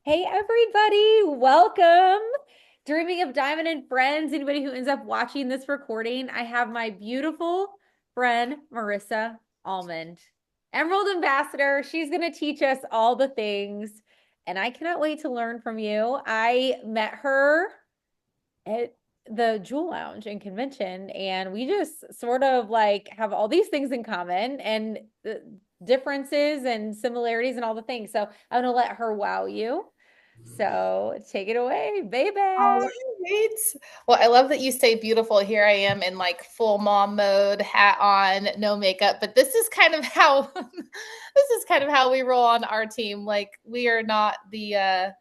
Hey, everybody, welcome. Dreaming of Diamond and Friends. Anybody who ends up watching this recording, I have my beautiful friend, Marissa Almond, Emerald Ambassador. She's going to teach us all the things, and I cannot wait to learn from you. I met her at the Jewel Lounge and convention, and we just sort of like have all these things in common and the differences and similarities and all the things. So I'm going to let her wow you. So take it away, All baby. right. Well, I love that you say beautiful. Here I am in like full mom mode, hat on, no makeup, but this is kind of how this is kind of how we roll on our team. Like we are not the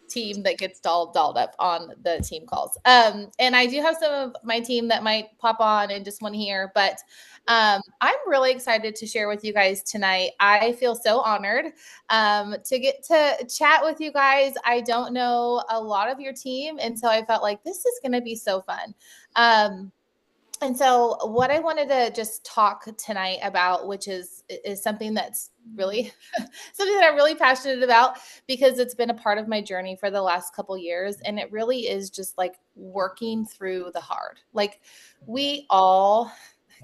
team that gets dolled up on the team calls. And I do have some of my team that might pop on and just want to hear, but I'm really excited to share with you guys tonight. I feel so honored to get to chat with you guys. I don't know a lot of your team, and so I felt like this is going to be so fun. Um, and so what I wanted to just talk tonight about, which is something that's really something that I'm really passionate about because it's been a part of my journey for the last couple years, and it really is just like working through the hard. Like we all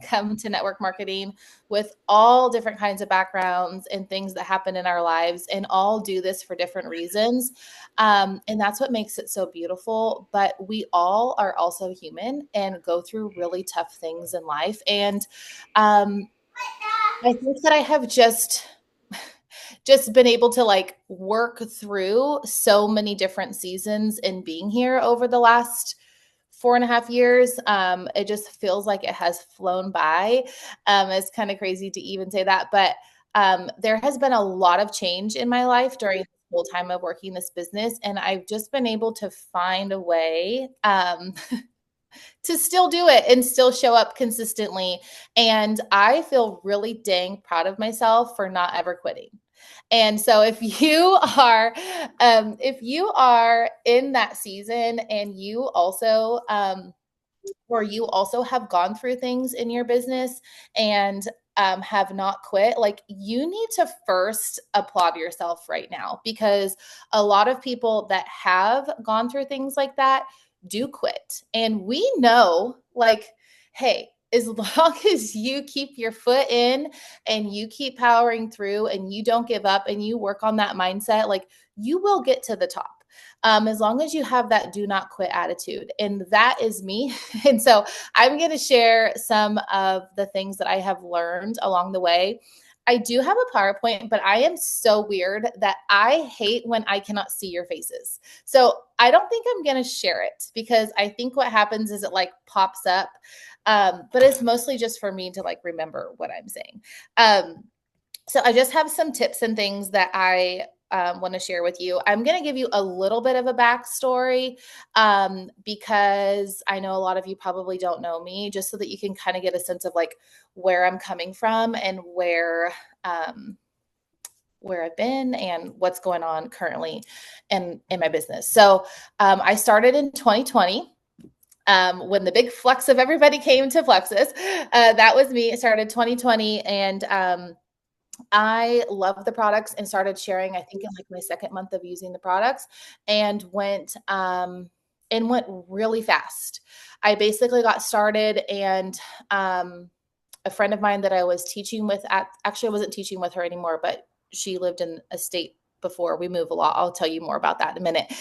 come to network marketing with all different kinds of backgrounds and things that happen in our lives and all do this for different reasons. And that's what makes it so beautiful. But we all are also human and go through really tough things in life. And I think that I have just been able to like work through so many different seasons in being here over the last 4.5 years. It just feels like it has flown by. It's kind of crazy to even say that, but there has been a lot of change in my life during the whole time of working this business, and I've just been able to find a way to still do it and still show up consistently. And I feel really dang proud of myself for not ever quitting. And so if you are in that season and you also or you also have gone through things in your business and have not quit, like you need to first applaud yourself right now because a lot of people that have gone through things like that do quit. And we know, like, hey, as long as you keep your foot in and you keep powering through and you don't give up and you work on that mindset, like you will get to the top. As long as you have that do not quit attitude. And that is me. And so I'm going to share some of the things that I have learned along the way. I do have a PowerPoint, but I am so weird that I hate when I cannot see your faces. So I don't think I'm going to share it because I think what happens is it like pops up. But it's mostly just for me to like remember what I'm saying. Um, so I just have some tips and things that I want to share with you. I'm going to give you a little bit of a backstory because I know a lot of you probably don't know me, just so that you can kind of get a sense of like where I'm coming from and where I've been and what's going on currently in my business. So I started in 2020 when the big flux of everybody came to Plexus. That was me. It started 2020, and I loved the products and started sharing, I think in like my second month of using the products, and went really fast. I basically got started, and a friend of mine that I was teaching with actually I wasn't teaching with her anymore, but she lived in a state before. We move a lot. I'll tell you more about that in a minute.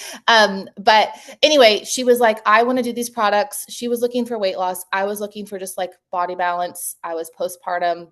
But anyway, she was like, I want to do these products. She was looking for weight loss. I was looking for just like body balance. I was postpartum,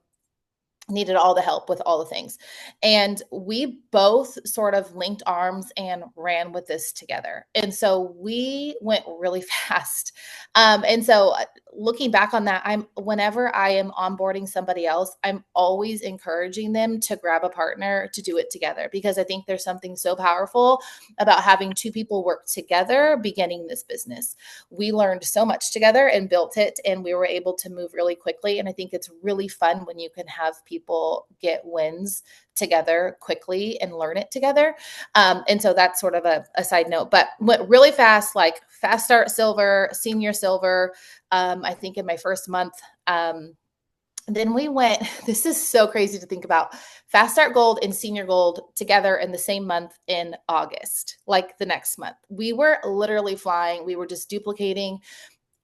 needed all the help with all the things. And we both sort of linked arms and ran with this together. And so we went really fast. And so looking back on that, whenever I am onboarding somebody else, I'm always encouraging them to grab a partner to do it together because I think there's something so powerful about having two people work together beginning this business. We learned so much together and built it, and we were able to move really quickly. And I think it's really fun when you can have people get wins together quickly and learn it together. And so that's sort of a side note, but went really fast, like fast start silver, senior silver. I think in my first month, Then we went, this is so crazy to think about, Fast Start Gold and Senior Gold together in the same month in August, like the next month. We were literally flying. We were just duplicating.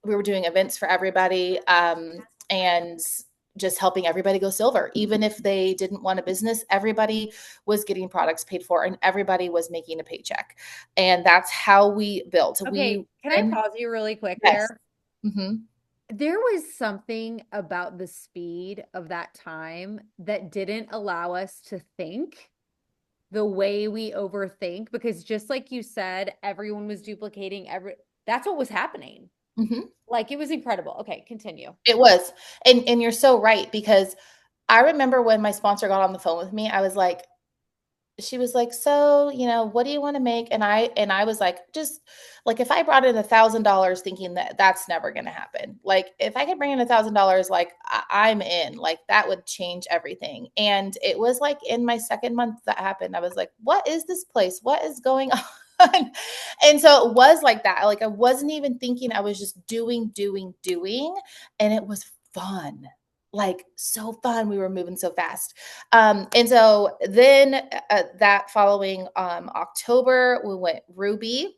We were doing events for everybody, and just helping everybody go silver. Even if they didn't want a business, everybody was getting products paid for and everybody was making a paycheck. And that's how we built. Okay, can I pause you really quick Yes. there? Mm-hmm. There was something about the speed of that time that didn't allow us to think the way we overthink, because just like you said, everyone was duplicating that's what was happening. Mm-hmm. Like it was incredible. Okay, continue. It was. And you're so right, because I remember when my sponsor got on the phone with me, I was like, she was like, so, what do you want to make? And I was like, just like, if I brought in $1,000 thinking that that's never going to happen, like if I could bring in $1,000, like I'm in, like that would change everything. And it was like in my second month that happened, I was like, what is this place? What is going on? And so it was like that. Like I wasn't even thinking, I was just doing, and it was fun, like so fun. We were moving so fast. And so then that following October, we went Ruby.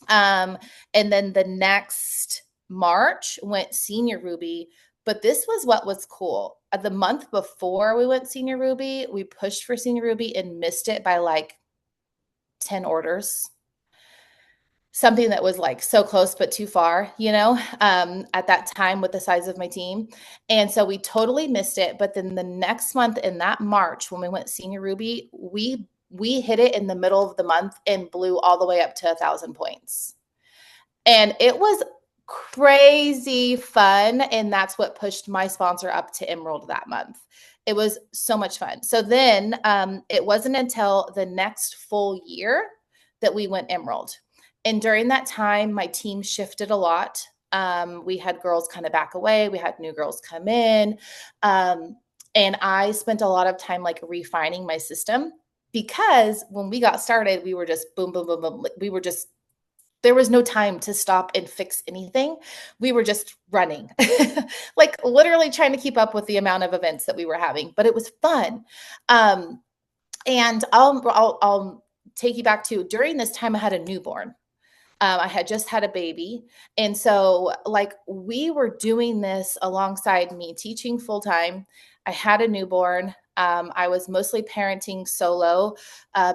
And then the next March went Senior Ruby. But this was what was cool. The month before we went Senior Ruby, we pushed for Senior Ruby and missed it by like 10 orders, something that was like so close but too far, at that time with the size of my team. And so we totally missed it. But then the next month in that March, when we went Senior Ruby, we hit it in the middle of the month and blew all the way up to 1,000 points. And it was crazy fun. And that's what pushed my sponsor up to Emerald that month. It was so much fun. So then it wasn't until the next full year that we went Emerald. And during that time, my team shifted a lot. We had girls kind of back away. We had new girls come in. And I spent a lot of time like refining my system, because when we got started, we were just boom, boom, boom, boom. We were just, there was no time to stop and fix anything. We were just running, like literally trying to keep up with the amount of events that we were having, but it was fun. And I'll take you back to, during this time, I had a newborn. I had just had a baby. And so, like, we were doing this alongside me teaching full time. I had a newborn. I was mostly parenting solo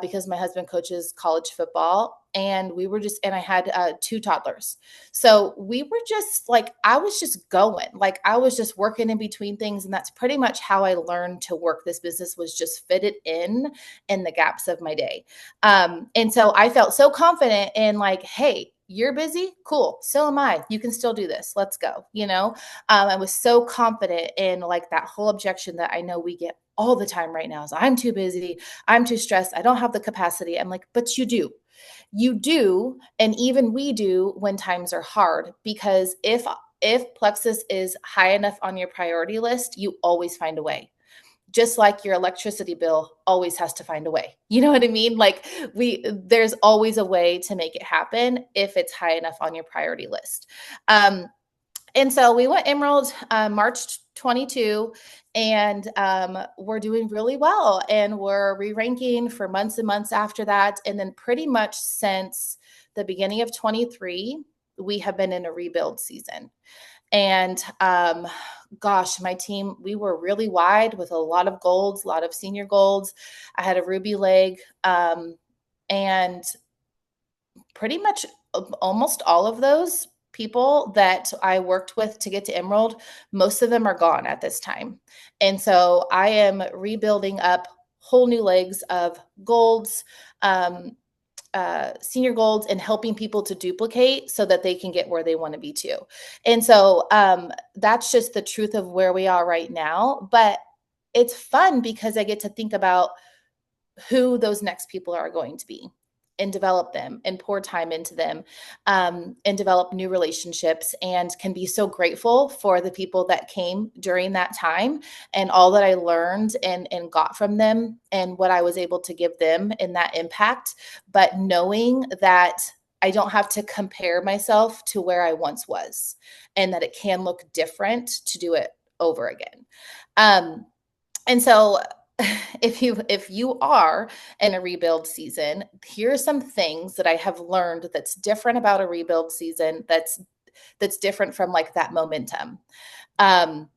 because my husband coaches college football. And we were just, and I had 2 toddlers. So we were just like, I was just going, like, I was just working in between things. And that's pretty much how I learned to work this business, was just fit it in the gaps of my day. And so I felt so confident in like, hey, you're busy. Cool. So am I. You can still do this. Let's go. I was so confident in like that whole objection that I know we get all the time right now is, I'm too busy. I'm too stressed. I don't have the capacity. I'm like, but you do. You do. And even we do when times are hard, because if Plexus is high enough on your priority list, you always find a way, just like your electricity bill always has to find a way. You know what I mean? Like there's always a way to make it happen if it's high enough on your priority list. And so we went Emerald March 22, and we're doing really well. And we're re-ranking for months and months after that. And then pretty much since the beginning of 23, we have been in a rebuild season. And gosh, my team, we were really wide with a lot of golds, a lot of senior golds. I had a ruby leg, and pretty much almost all of those people that I worked with to get to Emerald, most of them are gone at this time. And so I am rebuilding up whole new legs of golds, senior golds, and helping people to duplicate so that they can get where they want to be too. And so that's just the truth of where we are right now. But it's fun because I get to think about who those next people are going to be, and develop them and pour time into them, and develop new relationships, and can be so grateful for the people that came during that time and all that I learned and got from them and what I was able to give them in that impact. But knowing that I don't have to compare myself to where I once was, and that it can look different to do it over again. Um, and so if you are in a rebuild season, here are some things that I have learned that's different about a rebuild season that's different from like that momentum. Um,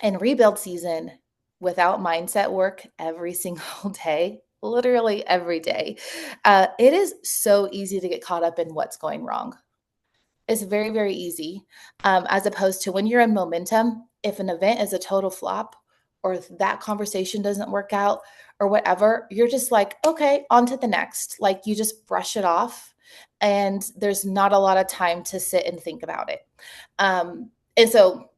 in rebuild season, without mindset work every single day, literally every day, it is so easy to get caught up in what's going wrong. It's very, very easy. As opposed to when you're in momentum, if an event is a total flop or if that conversation doesn't work out or whatever, you're just like, okay, on to the next. Like you just brush it off and there's not a lot of time to sit and think about it. And so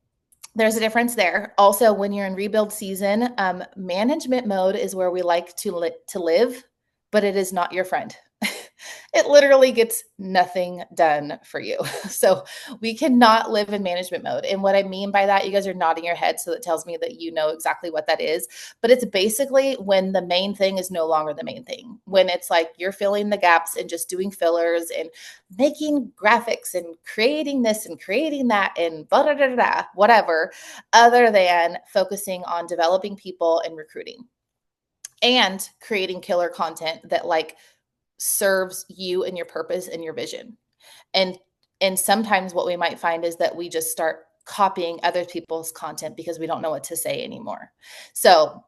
there's a difference there. Also, when you're in rebuild season, management mode is where we like to live, but it is not your friend. It literally gets nothing done for you. So we cannot live in management mode. And what I mean by that, you guys are nodding your head, so that tells me that you know exactly what that is. But it's basically when the main thing is no longer the main thing. When it's like you're filling the gaps and just doing fillers and making graphics and creating this and creating that and blah, blah, blah, blah, whatever, other than focusing on developing people and recruiting and creating killer content that like serves you and your purpose and your vision. And and sometimes what we might find is that we just start copying other people's content because we don't know what to say anymore. So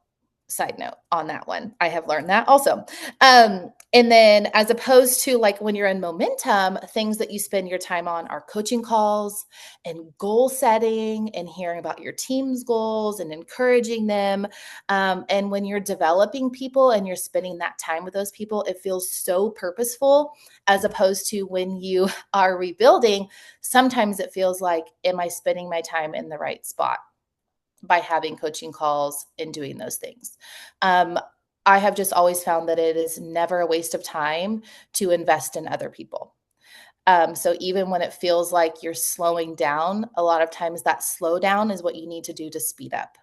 side note on that one, I have learned that also. And then as opposed to like when you're in momentum, things that you spend your time on are coaching calls and goal setting and hearing about your team's goals and encouraging them. And when you're developing people and you're spending that time with those people, it feels so purposeful, as opposed to when you are rebuilding. Sometimes it feels like, am I spending my time in the right spot by having coaching calls and doing those things? I have just always found that it is never a waste of time to invest in other people. So even when it feels like you're slowing down, a lot of times that slowdown is what you need to do to speed up.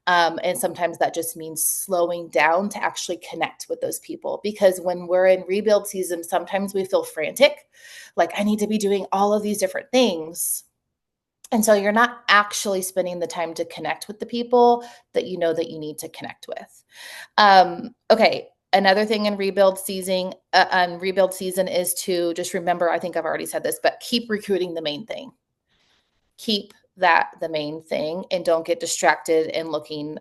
And sometimes that just means slowing down to actually connect with those people. Because when we're in rebuild season, sometimes we feel frantic, like I need to be doing all of these different things. And so you're not actually spending the time to connect with the people that you know that you need to connect with. Okay. Another thing in rebuild season is to just remember, I think I've already said this, but keep recruiting the main thing. Keep that the main thing and don't get distracted and looking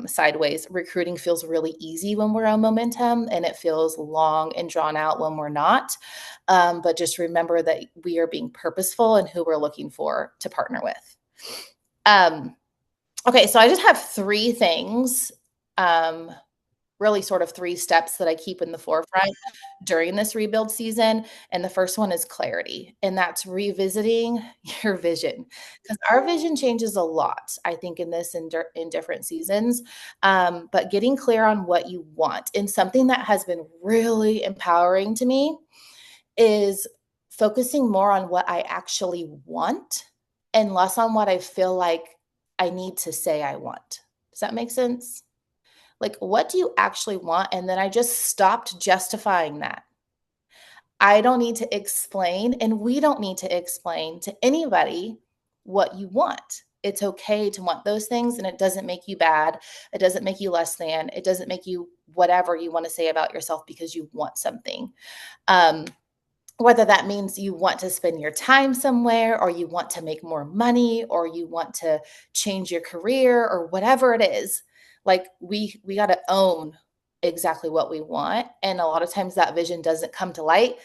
sideways. Recruiting feels really easy when we're on momentum, and it feels long and drawn out when we're not. But just remember that we are being purposeful in who we're looking for to partner with. Okay, so I just have three things, really sort of three steps that I keep in the forefront during this rebuild season. And the first one is clarity, and that's revisiting your vision, because our vision changes a lot, I think, in this in different seasons. But getting clear on what you want, and something that has been really empowering to me is focusing more on what I actually want and less on what I feel like I need to say I want. Does that make sense? Like, what do you actually want? And then I just stopped justifying that. I don't need to explain, and we don't need to explain to anybody what you want. It's okay to want those things, and it doesn't make you bad. It doesn't make you less than. It doesn't make you whatever you want to say about yourself because you want something. Whether that means you want to spend your time somewhere, or you want to make more money, or you want to change your career, or whatever it is, like we got to own exactly what we want. And a lot of times that vision doesn't come to light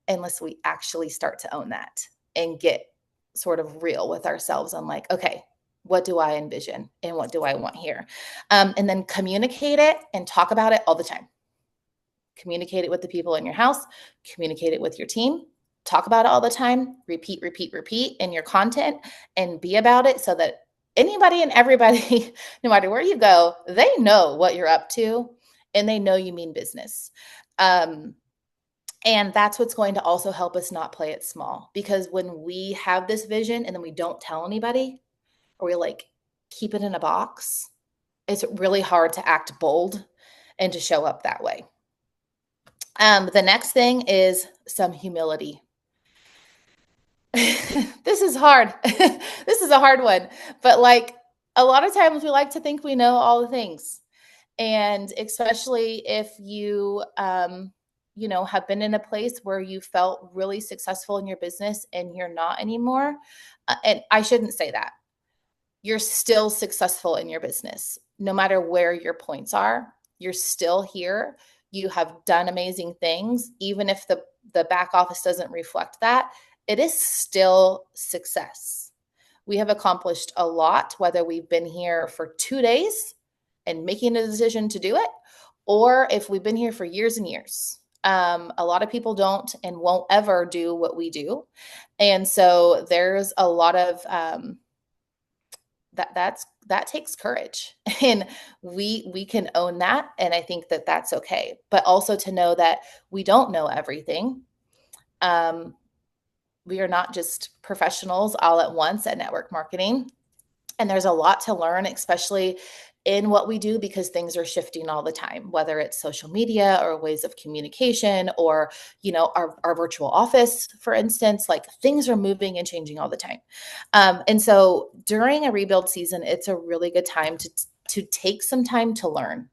unless we actually start to own that and get sort of real with ourselves on like, okay, what do I envision and what do I want here? And then communicate it and talk about it all the time. Communicate it with the people in your house, communicate it with your team, talk about it all the time, repeat, repeat, repeat in your content, and be about it so that anybody and everybody, no matter where you go, they know what you're up to and they know you mean business. And that's what's going to also help us not play it small, because when we have this vision and then we don't tell anybody, or we like keep it in a box, it's really hard to act bold and to show up that way. The next thing is some humility. This is hard. This is a hard one, but like A lot of times we like to think we know all the things. And especially if have been in a place where you felt really successful in your business and you're not anymore. And I shouldn't say that. You're still successful in your business. No matter where your points are, you're still here. You have done amazing things. Even if the back office doesn't reflect that, it is still success. We have accomplished a lot, whether we've been here for 2 days and making a decision to do it, or if we've been here for years and years. A lot of people don't and won't ever do what we do. And so there's a lot of that takes courage and we can own that, and I think that that's okay, but also to know that we don't know everything. We are not just professionals all at once at network marketing, and there's a lot to learn, especially in what we do, because things are shifting all the time, whether it's social media or ways of communication or, our virtual office, for instance, like things are moving and changing all the time. And so during a rebuild season, it's a really good time to take some time to learn,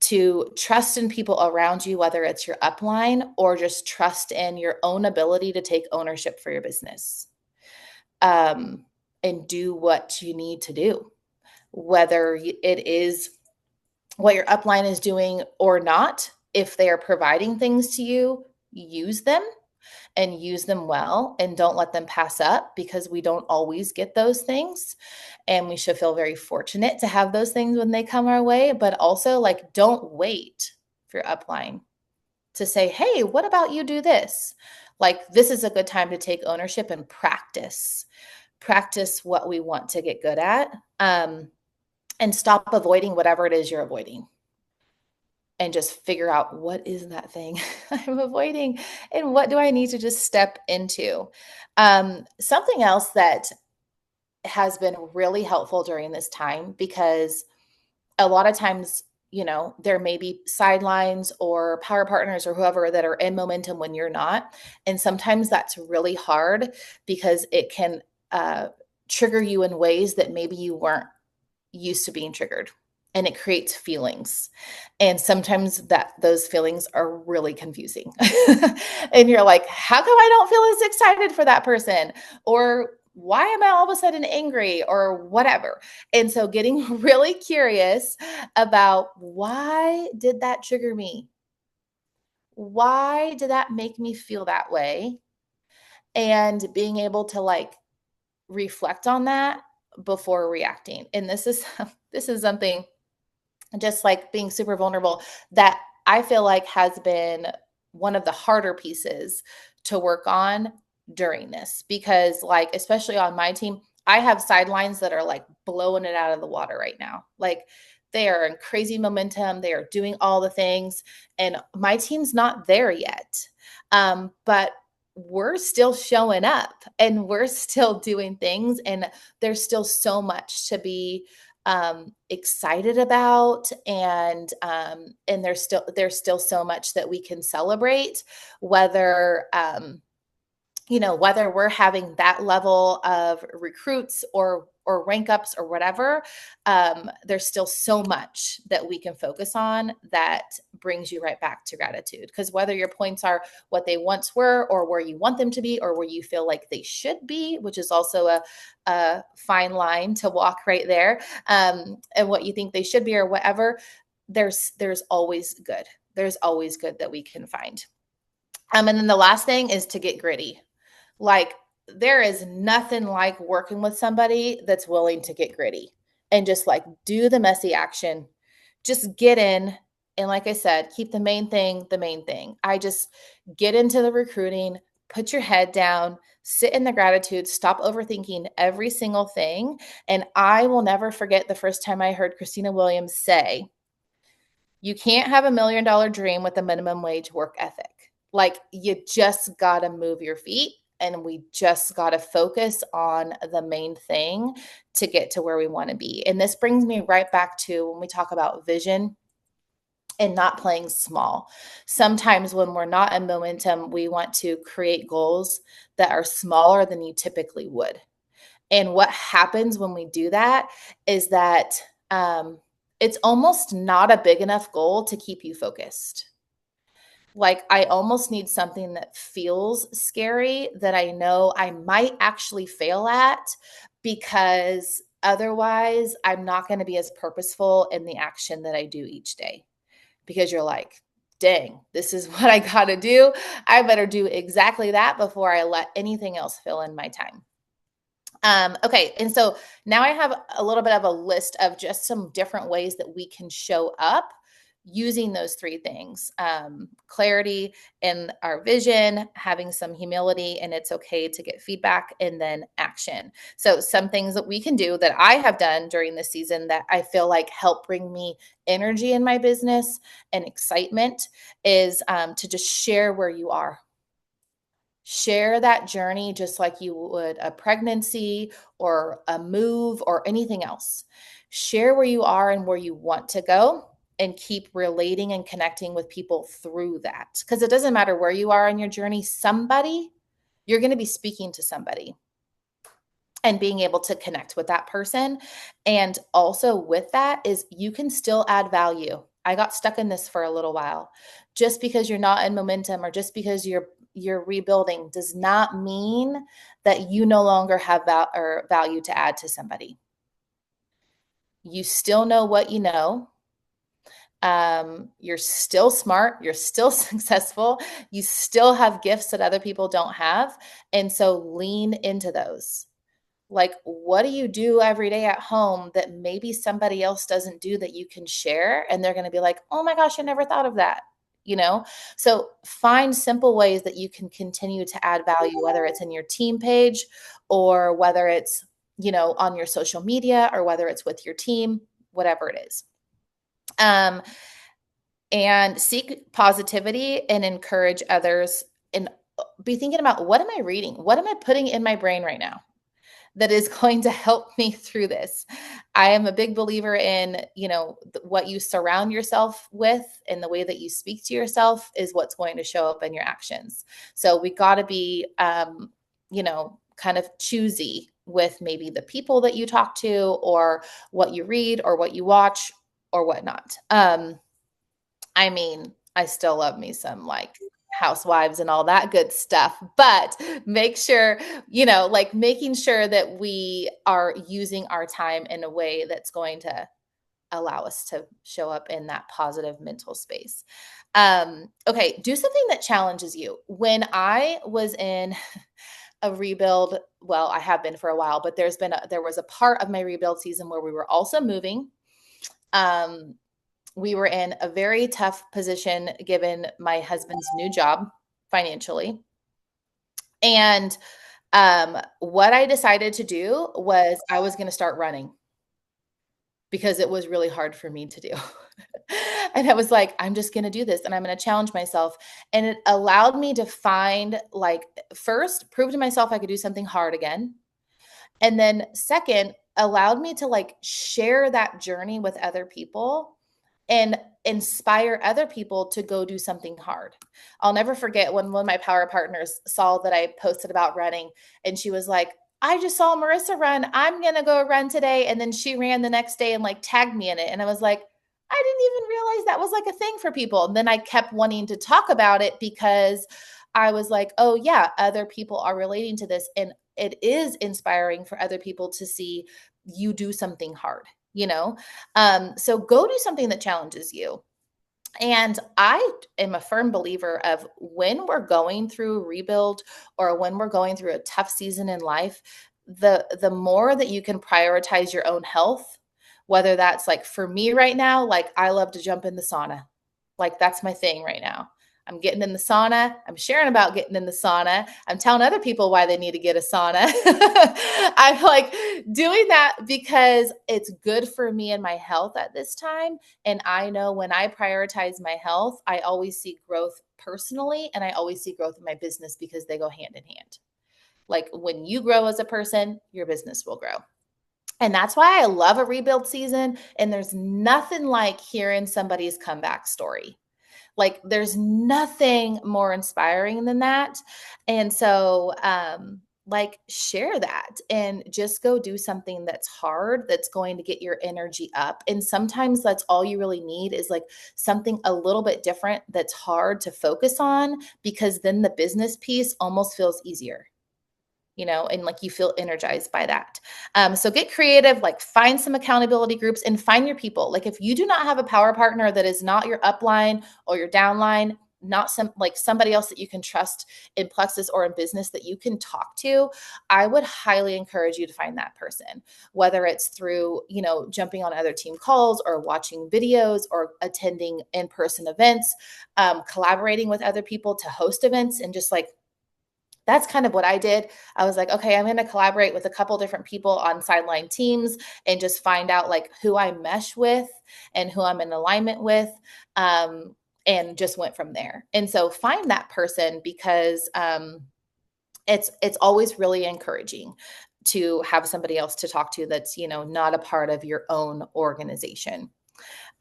to trust in people around you, whether it's your upline or just trust in your own ability to take ownership for your business. And do what you need to do, whether it is what your upline is doing or not. If they are providing things to you, use them and use them well, and don't let them pass up, because we don't always get those things. And we should feel very fortunate to have those things when they come our way. But also, like, don't wait for your upline to say, hey, what about you do this? Like, this is a good time to take ownership and practice what we want to get good at, and stop avoiding whatever it is you're avoiding, and just figure out, what is that thing I'm avoiding and what do I need to just step into. Something else that has been really helpful during this time, because a lot of times, there may be sidelines or power partners or whoever that are in momentum when you're not. And sometimes that's really hard, because it can trigger you in ways that maybe you weren't used to being triggered. And it creates feelings. And sometimes those feelings are really confusing. And you're like, how come I don't feel as excited for that person? Or why am I all of a sudden angry, or whatever? And so getting really curious about, why did that trigger me? Why did that make me feel that way? And being able to reflect on that before reacting. And this is something, just like being super vulnerable, that I feel like has been one of the harder pieces to work on during this, because especially on my team, I have sidelines that are blowing it out of the water right now. They are in crazy momentum. They are doing all the things, and my team's not there yet. But we're still showing up and we're still doing things, and there's still so much to be excited about, and there's still so much that we can celebrate, whether whether we're having that level of recruits or rank ups or whatever. There's still so much that we can focus on that brings you right back to gratitude, because whether your points are what they once were, or where you want them to be, or where you feel like they should be, which is also a fine line to walk right there, and what you think they should be or whatever, there's always good. There's always good that we can find. And then the last thing is to get gritty. There is nothing like working with somebody that's willing to get gritty and just do the messy action. Just get in. And like I said, keep the main thing the main thing. I just get into the recruiting, put your head down, sit in the gratitude, stop overthinking every single thing. And I will never forget the first time I heard Christina Williams say, you can't have $1 million dream with a minimum wage work ethic. You just got to move your feet, and we just got to focus on the main thing to get to where we want to be. And this brings me right back to when we talk about vision and not playing small. Sometimes when we're not in momentum, we want to create goals that are smaller than you typically would. And what happens when we do that is that it's almost not a big enough goal to keep you focused. Like, I almost need something that feels scary, that I know I might actually fail at, because otherwise I'm not going to be as purposeful in the action that I do each day. Because you're like, dang, this is what I got to do. I better do exactly that before I let anything else fill in my time. Okay, and so now I have a little bit of a list of just some different ways that we can show up using those three things: clarity in our vision, having some humility, and it's okay to get feedback, and then action. So, some things that we can do that I have done during this season that I feel like help bring me energy in my business and excitement is to just share where you are. Share that journey just like you would a pregnancy or a move or anything else. Share where you are and where you want to go, and keep relating and connecting with people through that. Because it doesn't matter where you are in your journey, you're going to be speaking to somebody and being able to connect with that person. And also with that is you can still add value. I got stuck in this for a little while. Just because you're not in momentum, or just because you're rebuilding, does not mean that you no longer have value to add to somebody. You still know what you know. You're still smart. You're still successful. You still have gifts that other people don't have. And so lean into those. Like, what do you do every day at home that maybe somebody else doesn't do that you can share? And they're going to be like, oh my gosh, I never thought of that. You know, so find simple ways that you can continue to add value, whether it's in your team page, or whether it's, on your social media, or whether it's with your team, whatever it is. And seek positivity and encourage others, and be thinking about, what am I reading? What am I putting in my brain right now that is going to help me through this? I am a big believer in, what you surround yourself with and the way that you speak to yourself is what's going to show up in your actions. So we got to be, kind of choosy with maybe the people that you talk to, or what you read, or what you watch, or whatnot. I mean, I still love me some like housewives and all that good stuff, but make sure, like making sure that we are using our time in a way that's going to allow us to show up in that positive mental space. Okay, do something that challenges you. When I was in a rebuild, well, I have been for a while, but there was a part of my rebuild season where we were also moving. We were in a very tough position given my husband's new job financially. And what I decided to do was I was going to start running, because it was really hard for me to do. And I was like, I'm just going to do this, and I'm going to challenge myself. And it allowed me to find, like, first, prove to myself I could do something hard again. And then second, allowed me to like share that journey with other people and inspire other people to go do something hard. I'll never forget when one of my power partners saw that I posted about running, and she was like, I just saw Marissa run. I'm going to go run today. And then she ran the next day and like tagged me in it. And I was like, I didn't even realize that was like a thing for people. And then I kept wanting to talk about it, because I was like, oh yeah, other people are relating to this. And it is inspiring for other people to see you do something hard, so go do something that challenges you. And I am a firm believer of, when we're going through a rebuild, or when we're going through a tough season in life, the more that you can prioritize your own health, whether that's like, for me right now, like I love to jump in the sauna. Like, that's my thing right now. I'm getting in the sauna. I'm sharing about getting in the sauna. I'm telling other people why they need to get a sauna. I'm like doing that because it's good for me and my health at this time. And I know when I prioritize my health, I always see growth personally, and I always see growth in my business, because they go hand in hand. Like, when you grow as a person, your business will grow. And that's why I love a rebuild season. And there's nothing like hearing somebody's comeback story. Like, there's nothing more inspiring than that. And so, like share that and just go do something that's hard, that's going to get your energy up. And sometimes that's all you really need is like something a little bit different that's hard to focus on, because then the business piece almost feels easier, and like you feel energized by that. So get creative, like find some accountability groups and find your people. Like if you do not have a power partner that is not your upline or your downline, not somebody else that you can trust in Plexus or in business that you can talk to, I would highly encourage you to find that person, whether it's through, jumping on other team calls or watching videos or attending in-person events, collaborating with other people to host events, and just like that's kind of what I did. I was like, okay, I'm going to collaborate with a couple different people on sideline teams and just find out like who I mesh with and who I'm in alignment with. And just went from there. And so find that person, because it's always really encouraging to have somebody else to talk to that's, not a part of your own organization.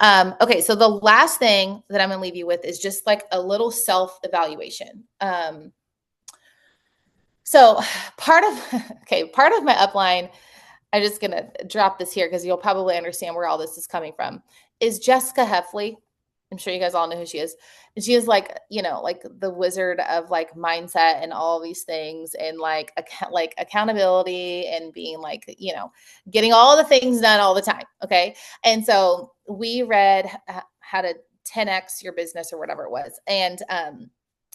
Okay, so the last thing that I'm going to leave you with is just like a little self-evaluation. So part of part of my upline, I'm just gonna drop this here because you'll probably understand where all this is coming from, is Jessica Heffley. I'm sure you guys all know who she is. And she is like, like the wizard of like mindset and all these things, and like accountability and being like, getting all the things done all the time. Okay. And so we read how to 10x your business or whatever it was. And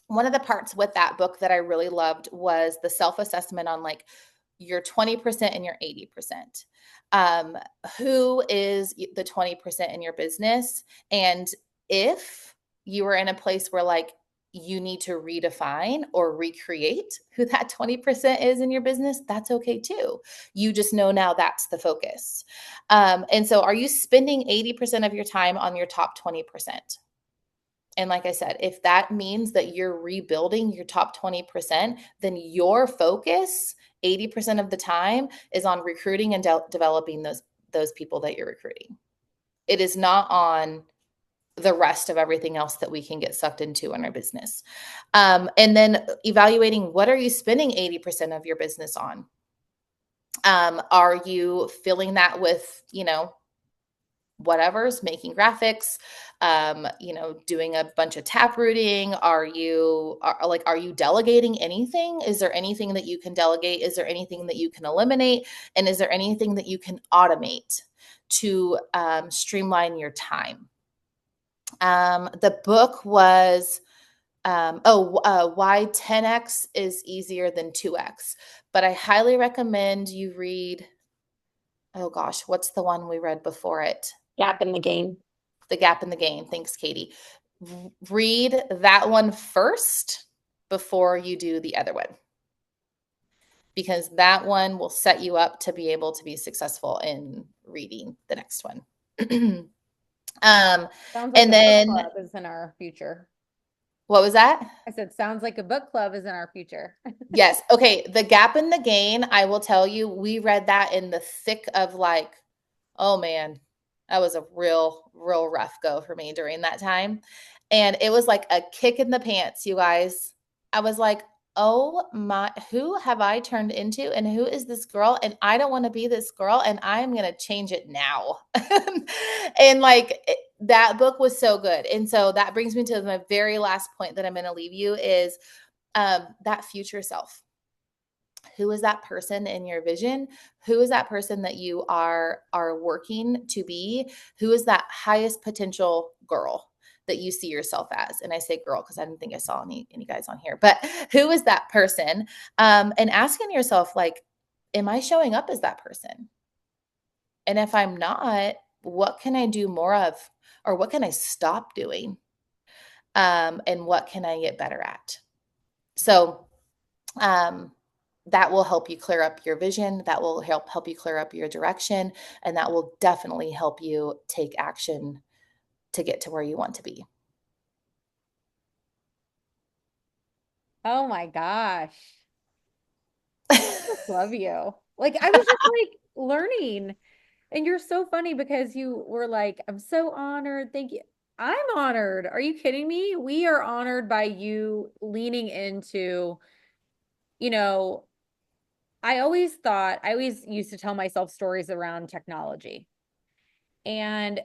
one of the parts with that book that I really loved was the self-assessment on like your 20% and your 80%. Who is the 20% in your business? And if you are in a place where like you need to redefine or recreate who that 20% is in your business, that's okay too. You just know now that's the focus. And so are you spending 80% of your time on your top 20%? And like I said, if that means that you're rebuilding your top 20%, then your focus 80% of the time is on recruiting and developing those people that you're recruiting. It is not on the rest of everything else that we can get sucked into in our business. And then evaluating, what are you spending 80% of your business on? Are you filling that with, whatever's making graphics, doing a bunch of tap rooting? Are you delegating anything? Is there anything that you can delegate? Is there anything that you can eliminate? And is there anything that you can automate to streamline your time? The book was why 10x is easier than 2x, but I highly recommend you read, oh gosh, what's the one we read before it? Gap in the Gain. The Gap in the Gain. Thanks, Katie. Read that one first before you do the other one, because that one will set you up to be able to be successful in reading the next one. Sounds like And a book then club is in our future. what was that? I said, sounds like a book club is in our future. Yes. Okay. The Gap in the Gain, I will tell you, we read that in the thick of like, oh man, that was a real, real rough go for me during that time. And it was like a kick in the pants, you guys. I was like, oh my, who have I turned into? And who is this girl? And I don't want to be this girl. And I'm going to change it now. And like that book was so good. And so that brings me to my very last point that I'm going to leave you is that future self. Who is that person in your vision? Who is that person that you are working to be? Who is that highest potential girl that you see yourself as? And I say girl because I didn't think I saw any guys on here, but who is that person? And asking yourself, like, am I showing up as that person? And if I'm not, what can I do more of? Or what can I stop doing? And what can I get better at? So that will help you clear up your vision. That will help you clear up your direction. And that will definitely help you take action to get to where you want to be. Oh my gosh. I just love you. Like I was just like learning. And you're so funny because you were like, I'm so honored. Thank you. I'm honored. Are you kidding me? We are honored by you leaning into, you know, I always used to tell myself stories around technology. And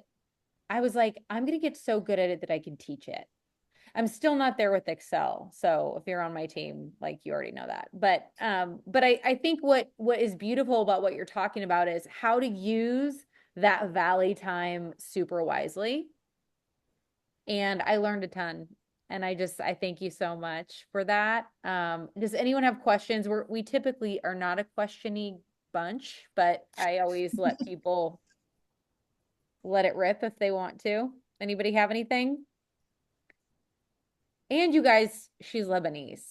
I was like, I'm going to get so good at it that I can teach it. I'm still not there with Excel. So if you're on my team, like you already know that. But I think what is beautiful about what you're talking about is how to use that valley time super wisely. And I learned a ton. And I thank you so much for that. Does anyone have questions? We typically are not a questiony bunch, but I always let people let it rip if they want to. Anybody have anything? And you guys, she's Lebanese.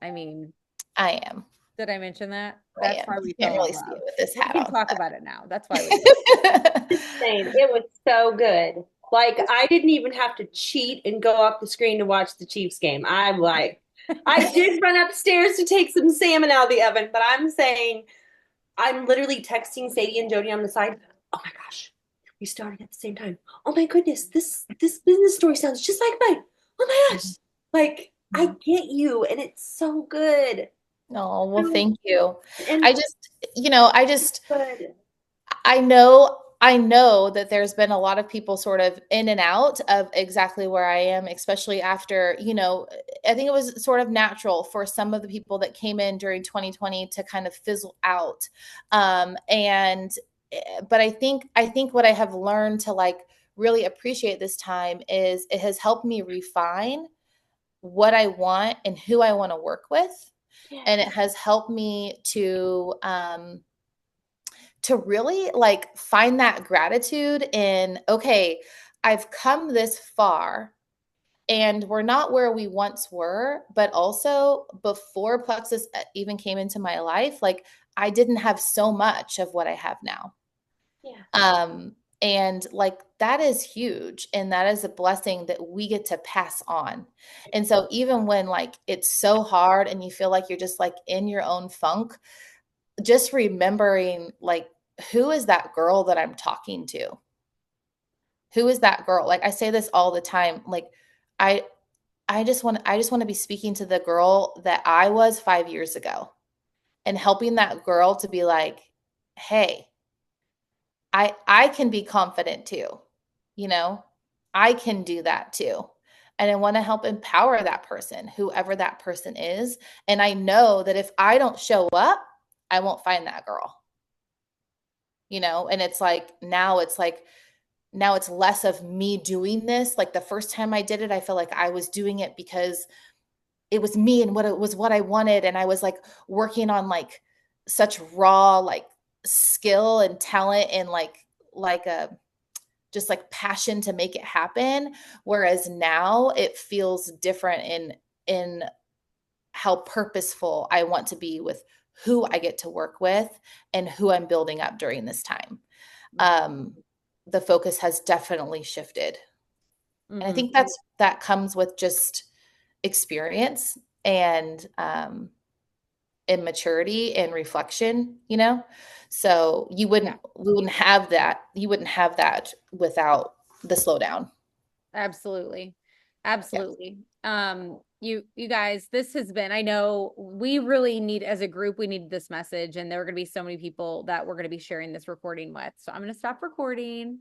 I mean, I am. did I mention that? I That's am. why You we can't fell in really see love. it with this We hat can on. talk about it now. That's why we. Insane. It was so good. Like I didn't even have to cheat and go off the screen to watch the Chiefs game. I'm like, I did run upstairs to take some salmon out of the oven, but I'm saying I'm literally texting Sadie and Jody on the side. Oh my gosh, we started at the same time. Oh my goodness, this business story sounds just like mine. Oh my gosh, like I get you, and it's so good. Oh, well, So thank you. and I just, you know, I just, good. I know that there's been a lot of people sort of in and out of exactly where I am, especially after, I think it was sort of natural for some of the people that came in during 2020 to kind of fizzle out. And but I think what I have learned to like really appreciate this time is it has helped me refine what I want and who I want to work with. Yeah. And it has helped me to really like find that gratitude in, okay, I've come this far and we're not where we once were, but also before Plexus even came into my life, like I didn't have so much of what I have now. Yeah. And like that is huge and that is a blessing that we get to pass on. And so even when like it's so hard and you feel like you're just like in your own funk, just remembering like who is that girl that I'm talking to? Who is that girl? Like I say this all the time. Like I I just want to be speaking to the girl that I was 5 years ago and helping that girl to be like, "Hey, I can be confident too. You know? I can do that too." And I want to help empower that person, whoever that person is. And I know that if I don't show up, I won't find that girl. And now it's less of me doing this. Like the first time I did it, I felt like I was doing it because it was me and what I wanted. And I was like working on like such raw, like skill and talent and like a just like passion to make it happen. Whereas now it feels different in how purposeful I want to be with who I get to work with and who I'm building up during this time. Um, the focus has definitely shifted. And I Mhm. think that comes with just experience and maturity and reflection. So Yeah, you wouldn't have that without the slowdown. absolutely. Yeah. Absolutely. You guys, this has been, I know we really need, as a group, we need this message, and there are going to be so many people that we're going to be sharing this recording with. So I'm going to stop recording.